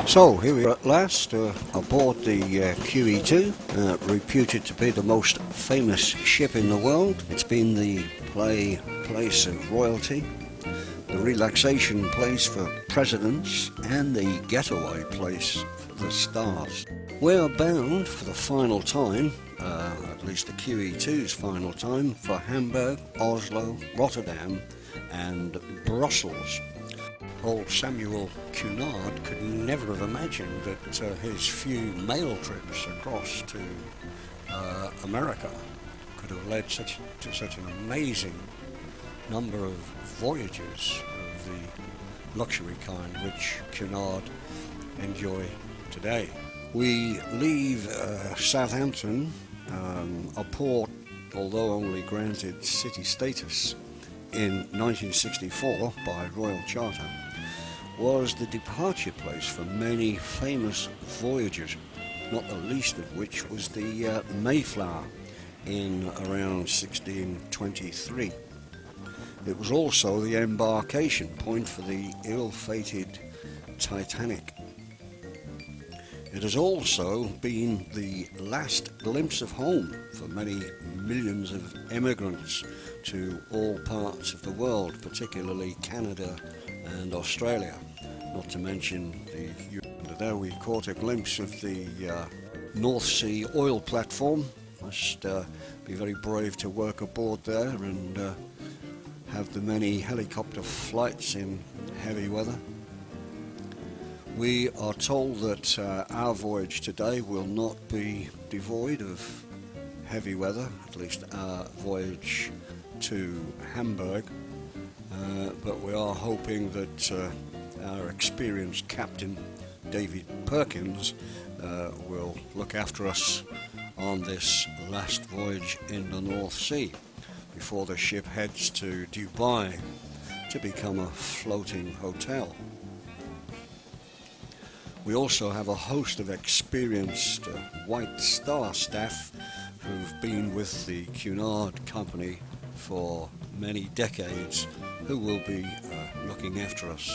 So here we are at last aboard the QE2, reputed to be the most famous ship in the world. It's been the place of royalty, the relaxation place for presidents, and the getaway place for the stars. We're bound for the final time, at least the QE2's final time, for Hamburg, Oslo, Rotterdam and Brussels. Old Samuel Cunard could never have imagined that his few mail trips across to America could have led to such an amazing number of voyages of the luxury kind which Cunard enjoy today. We leave Southampton, a port, although only granted city status in 1964 by Royal Charter, was the departure place for many famous voyages, not the least of which was the Mayflower in around 1623. It was also the embarkation point for the ill-fated Titanic. It has also been the last glimpse of home for many millions of immigrants to all parts of the world, particularly Canada and Australia. Not to mention there we caught a glimpse of the North Sea oil platform. Must be very brave to work aboard there and have the many helicopter flights in heavy weather. We are told that our voyage today will not be devoid of heavy weather, at least our voyage to Hamburg, but we are hoping that our experienced captain David Perkins will look after us on this last voyage in the North Sea before the ship heads to Dubai to become a floating hotel. We also have a host of experienced White Star staff who've been with the Cunard Company for many decades, who will be looking after us.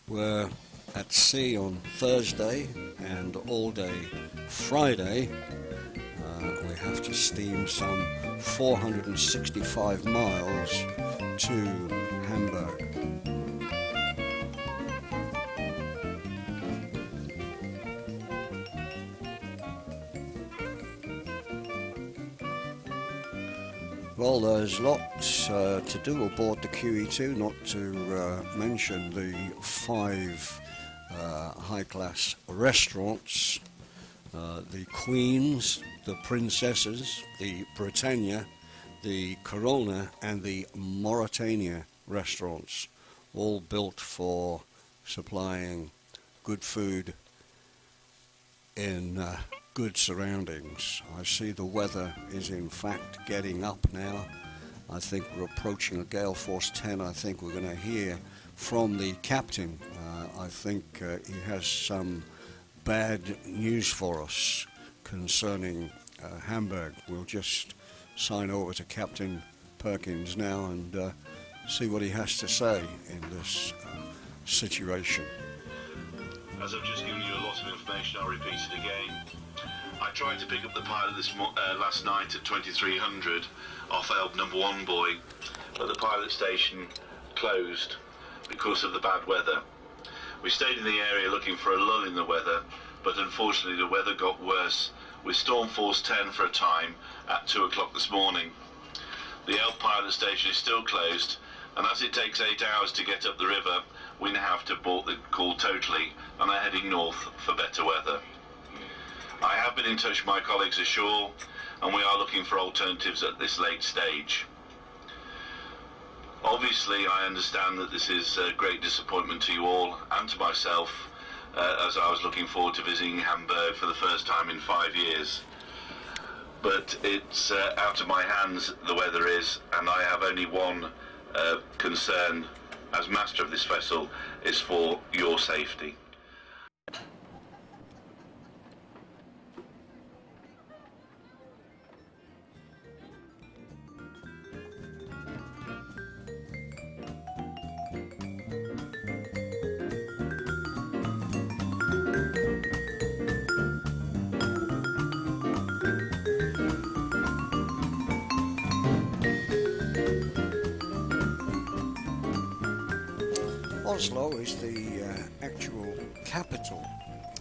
We're at sea on Thursday and all day Friday. We have to steam some 465 miles to Hamburg. Well, there's lots to do aboard the QE2, not to mention the 5 high-class restaurants, the Queens, the Princesses, the Britannia, the Corona and the Mauritania restaurants, all built for supplying good food in good surroundings. I see the weather is in fact getting up now. I think we're approaching a gale force 10. I think we're going to hear from the captain. I think he has some bad news for us concerning Hamburg. We'll just sign over to Captain Perkins now and see what he has to say in this situation. As I've just given you a lot of information, I'll repeat it again. I tried to pick up the pilot last night at 2300 off Elb number 1 buoy, but the pilot station closed because of the bad weather. We stayed in the area looking for a lull in the weather, but unfortunately the weather got worse with storm force 10 for a time at 2 o'clock this morning. The Elb pilot station is still closed, and as it takes 8 hours to get up the river, we now have to abort the call totally and are heading north for better weather. I have been in touch with my colleagues ashore, and we are looking for alternatives at this late stage. Obviously, I understand that this is a great disappointment to you all and to myself, as I was looking forward to visiting Hamburg for the first time in 5 years. But it's out of my hands, the weather is, and I have only one concern as master of this vessel, is for your safety. Oslo is the actual capital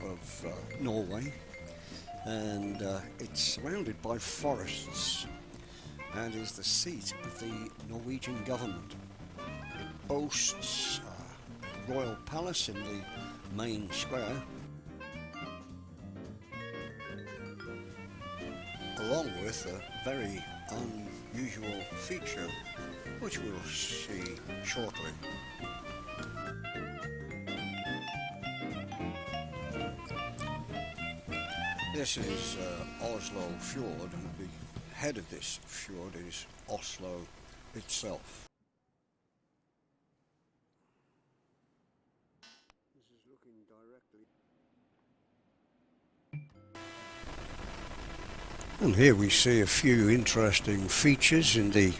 of Norway, and it's surrounded by forests and is the seat of the Norwegian government. It boasts a royal palace in the main square, along with a very unusual feature which we'll see shortly. This is Oslo Fjord, and the head of this fjord is Oslo itself. This is looking directly. And here we see a few interesting features in the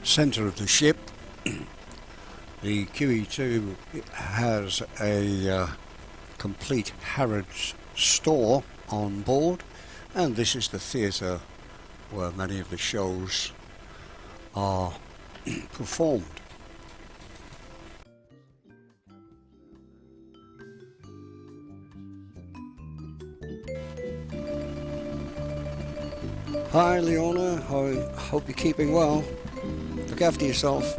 centre of the ship. The QE2 has a complete Harrods store on board, and this is the theatre where many of the shows are performed. Hi Leona, I hope you're keeping well. Look after yourself.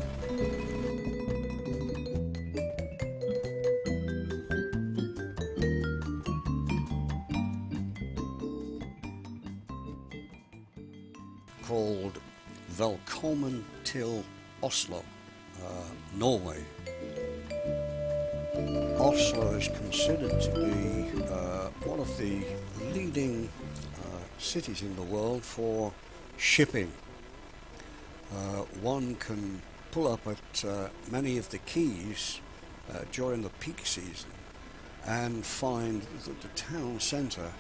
Called Velkommen til Oslo, Norway. Oslo is considered to be one of the leading cities in the world for shipping. One can pull up at many of the quays during the peak season and find that the town centre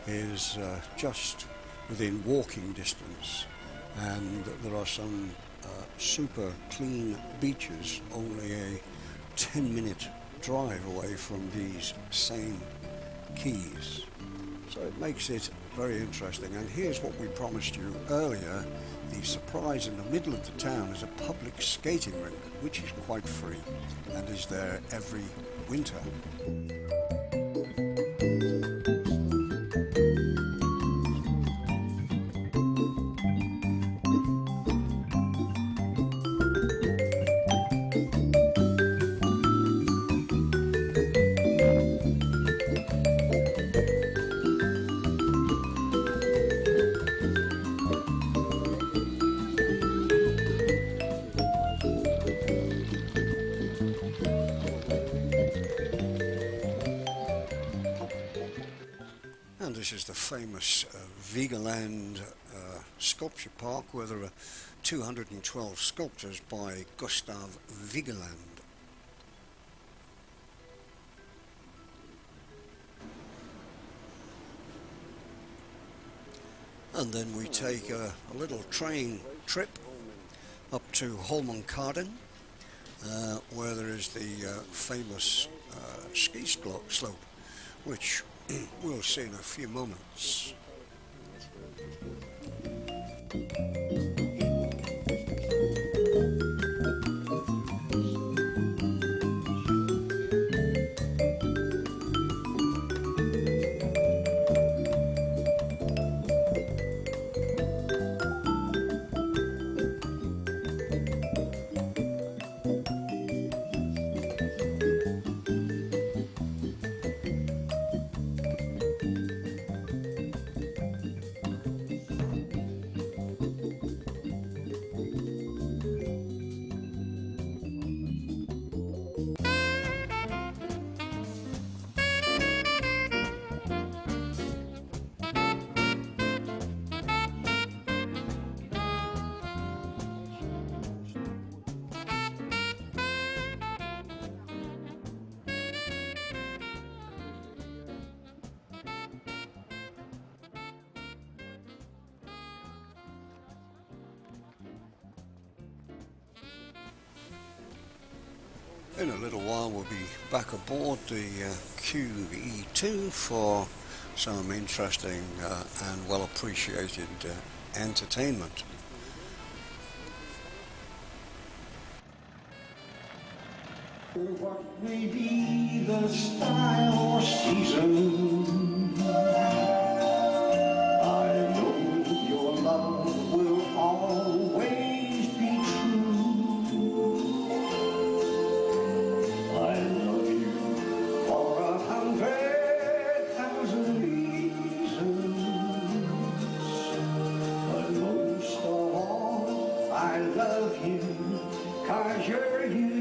is just within walking distance, and there are some super clean beaches only a 10-minute drive away from these same quays. So it makes it very interesting. And here's what we promised you earlier. The surprise in the middle of the town is a public skating rink, which is quite free and is there every winter. And this is the famous Vigeland sculpture park, where there are 212 sculptures by Gustav Vigeland. And then we take a little train trip up to Holmenkollen, where there is the famous ski slope, which we'll see in a few moments. In a little while we'll be back aboard the QE2 for some interesting and well appreciated entertainment. What may be the style or season, I know your love will always be true. I love you for 100,000 reasons, but most of all, I love you 'cause you're you.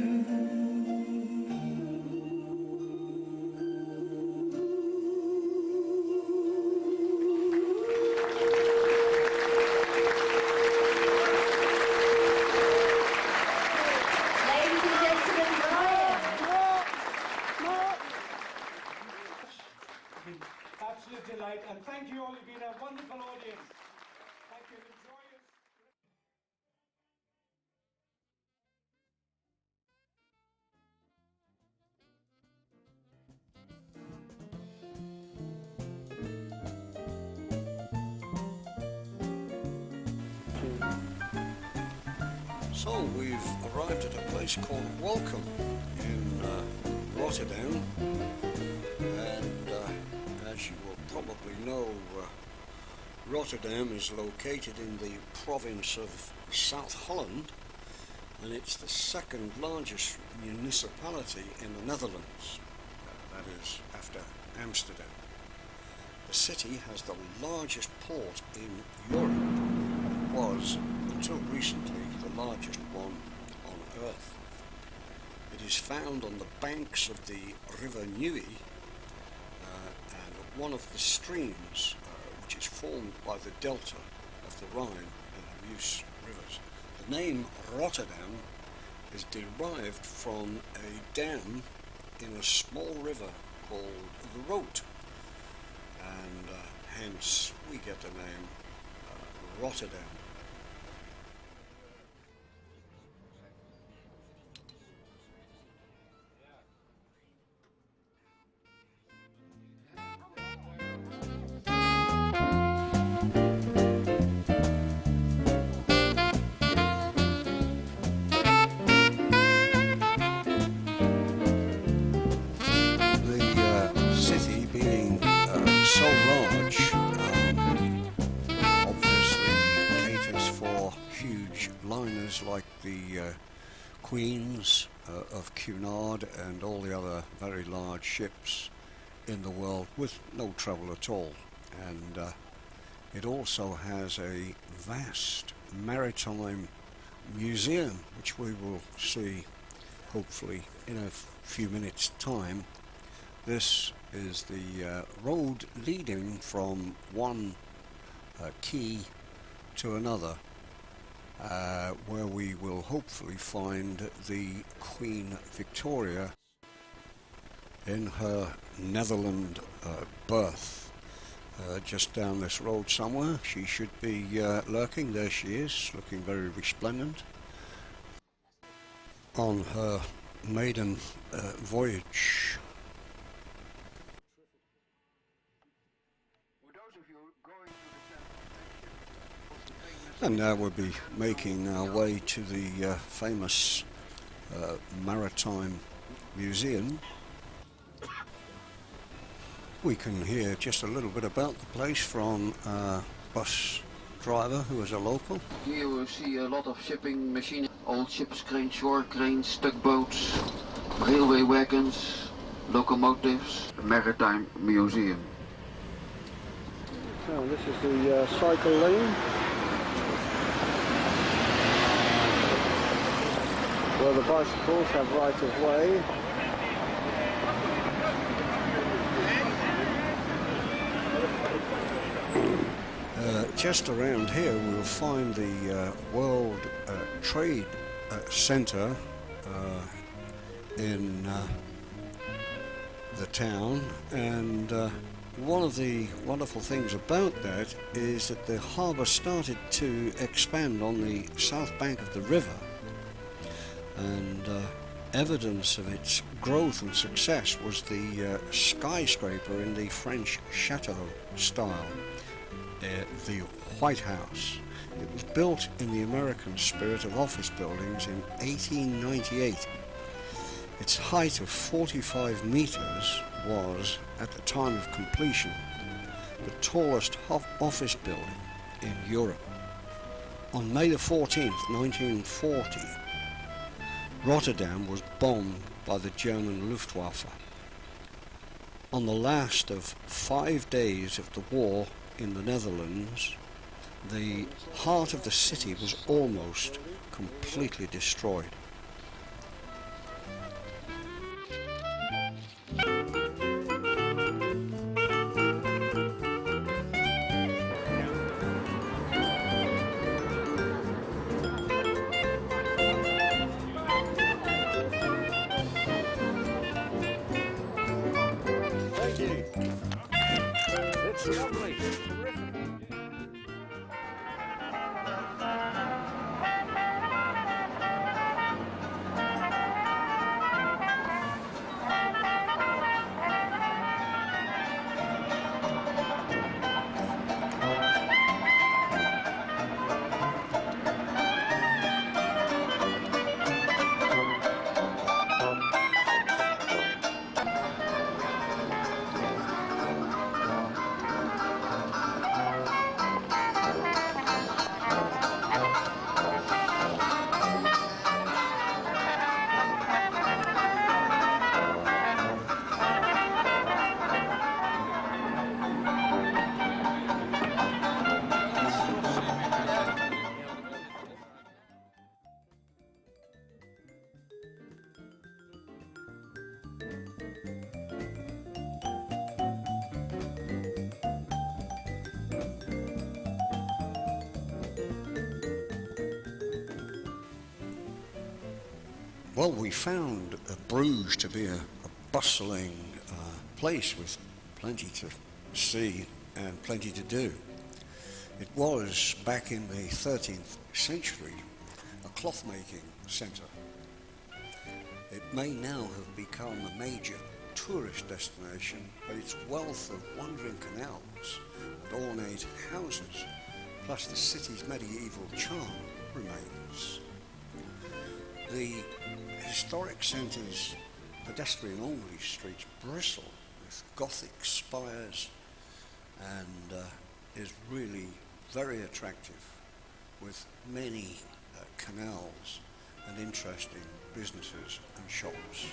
Absolute delight, and thank you all. You've been a wonderful audience. Thank you. Enjoy it. So we've arrived at a place called Welcome in Rotterdam, and as you will probably know, Rotterdam is located in the province of South Holland, and it's the second largest municipality in the Netherlands, that is after Amsterdam. The city has the largest port in Europe, was until recently the largest one on Earth. It is found on the banks of the River Nieuwe, and one of the streams which is formed by the delta of the Rhine and the Meuse rivers. The name Rotterdam is derived from a dam in a small river called the Rood, and hence we get the name Rotterdam. So large, obviously caters for huge liners like the Queens of Cunard and all the other very large ships in the world with no trouble at all. And it also has a vast maritime museum, which we will see hopefully in a few minutes' time. This is the road leading from one quay to another, where we will hopefully find the Queen Victoria in her Netherland berth. Just down this road somewhere. She should be lurking. There she is, looking very resplendent on her maiden voyage. And now we'll be making our way to the famous Maritime Museum. We can hear just a little bit about the place from a bus driver who is a local. Here you will see a lot of shipping machinery, old ships, cranes, shore cranes, tugboats, railway wagons, locomotives, a maritime museum. So this is the cycle lane, where the bicycles have right of way. Just around here we'll find the World Trade Center in the town, and one of the wonderful things about that is that the harbour started to expand on the south bank of the river, and evidence of its growth and success was the skyscraper in the French chateau style, the White House. It was built in the American spirit of office buildings in 1898. Its height of 45 metres was, at the time of completion, the tallest office building in Europe. On May the 14th, 1940, Rotterdam was bombed by the German Luftwaffe. On the last of 5 days of the war in the Netherlands, the heart of the city was almost completely destroyed. Thank you. It's lovely. Well, we found Bruges to be a bustling place with plenty to see and plenty to do. It was, back in the 13th century, a cloth-making centre. It may now have become a major tourist destination, but its wealth of wandering canals and ornate houses, plus the city's medieval charm, remains. The historic centre's pedestrian-only streets bristle with Gothic spires and is really very attractive, with many canals and interesting businesses and shops.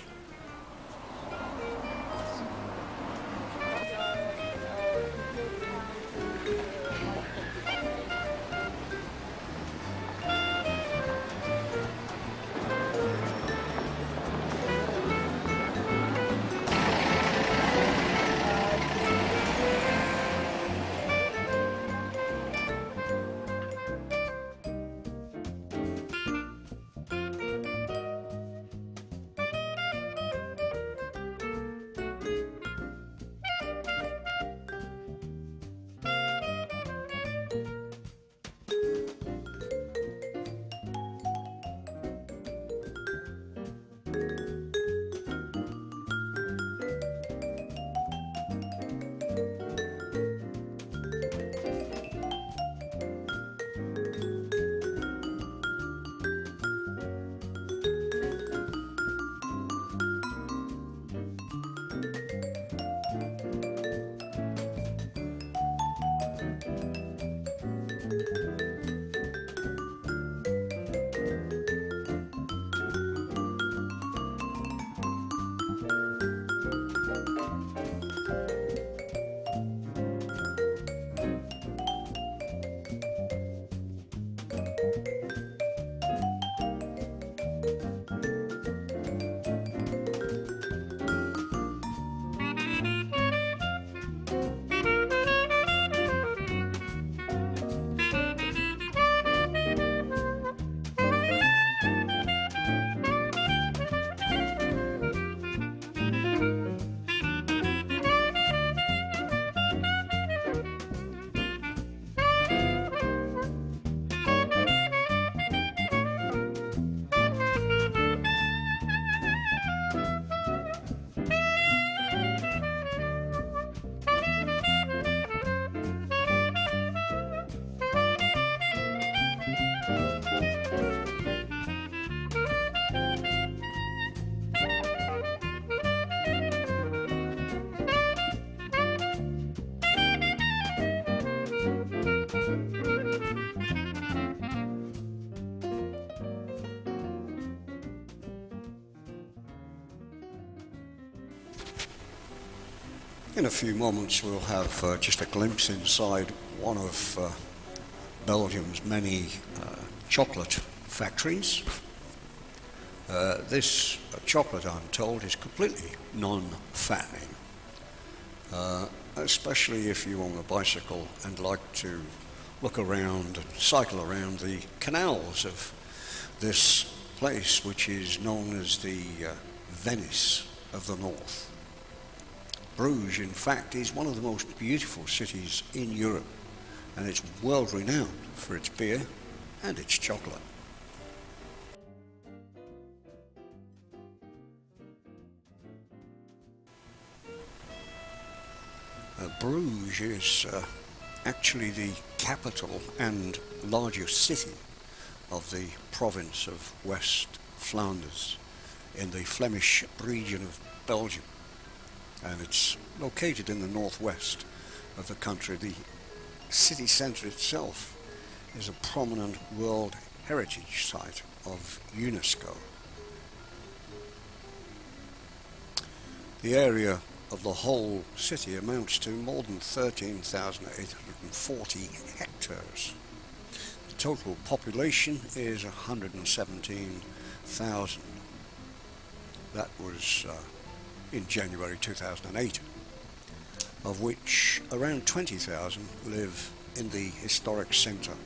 In a few moments we'll have just a glimpse inside one of Belgium's many chocolate factories. This chocolate, I'm told, is completely non-fattening, especially if you own a bicycle and like to look around and cycle around the canals of this place, which is known as the Venice of the North. Bruges, in fact, is one of the most beautiful cities in Europe, and it's world renowned for its beer and its chocolate. Bruges is actually the capital and largest city of the province of West Flanders in the Flemish region of Belgium, and it's located in the northwest of the country. The city centre itself is a prominent World Heritage Site of UNESCO. The area of the whole city amounts to more than 13,840 hectares. The total population is 117,000. That was in January 2008, of which around 20,000 live in the historic centre.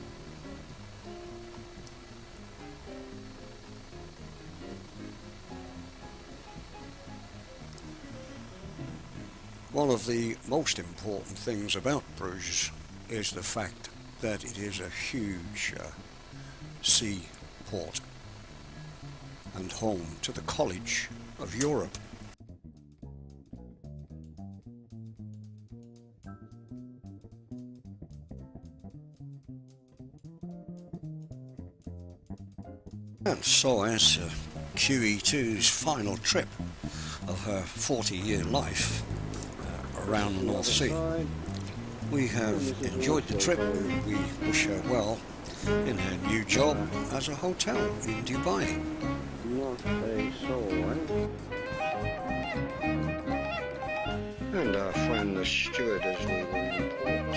One of the most important things about Bruges is the fact that it is a huge seaport and home to the College of Europe. And so, as QE2's final trip of her 40-year life around the North Sea, we have enjoyed the trip. We wish her well in her new job as a hotel in Dubai. Not a soul, And our friend the steward, as we will report.